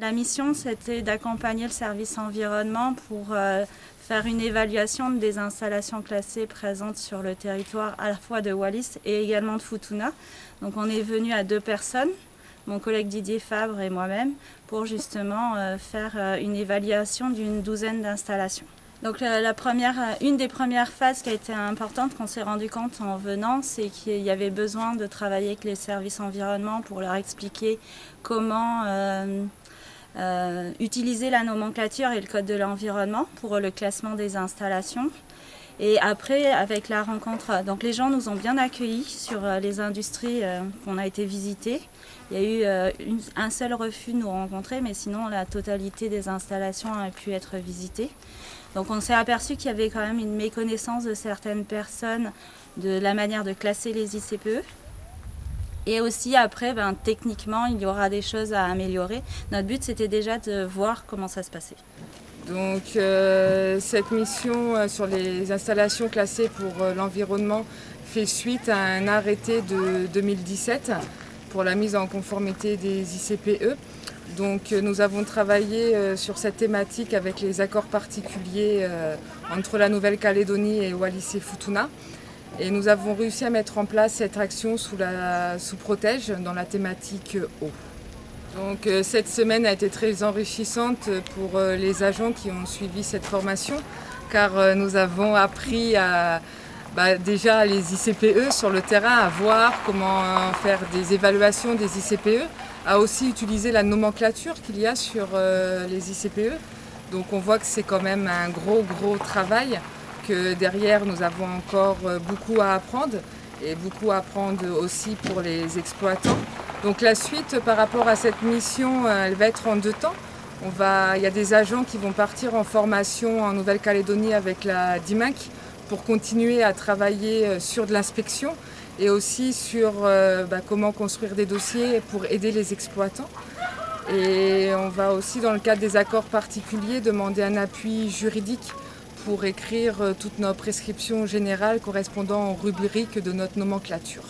La mission, c'était d'accompagner le service environnement pour faire une évaluation des installations classées présentes sur le territoire à la fois de Wallis et également de Futuna. Donc on est venu à 2 personnes, mon collègue Didier Fabre et moi-même, pour justement faire une évaluation d'une douzaine d'installations. Donc une des premières phases qui a été importante qu'on s'est rendu compte en venant, c'est qu'il y avait besoin de travailler avec les services environnement pour leur expliquer comment utiliser la nomenclature et le code de l'environnement pour le classement des installations. Et après, avec la rencontre, donc les gens nous ont bien accueillis sur les industries qu'on a été visiter. Il y a eu un seul refus de nous rencontrer, mais sinon la totalité des installations a pu être visitée. Donc on s'est aperçu qu'il y avait quand même une méconnaissance de certaines personnes de la manière de classer les ICPE. Et aussi après, techniquement, il y aura des choses à améliorer. Notre but, c'était déjà de voir comment ça se passait. Donc cette mission sur les installations classées pour l'environnement fait suite à un arrêté de 2017 pour la mise en conformité des ICPE. Donc nous avons travaillé sur cette thématique avec les accords particuliers entre la Nouvelle-Calédonie et Wallis et Futuna. Et nous avons réussi à mettre en place cette action sous protège dans la thématique eau. Donc cette semaine a été très enrichissante pour les agents qui ont suivi cette formation, car nous avons appris déjà les ICPE sur le terrain, à voir comment faire des évaluations des ICPE, à aussi utiliser la nomenclature qu'il y a sur les ICPE. Donc on voit que c'est quand même un gros travail, que derrière nous avons encore beaucoup à apprendre et beaucoup à apprendre aussi pour les exploitants. Donc la suite par rapport à cette mission, elle va être en 2 temps. Il y a des agents qui vont partir en formation en Nouvelle-Calédonie avec la DIMAC pour continuer à travailler sur de l'inspection et aussi sur comment construire des dossiers pour aider les exploitants. Et on va aussi, dans le cadre des accords particuliers, demander un appui juridique pour écrire toutes nos prescriptions générales correspondant aux rubriques de notre nomenclature.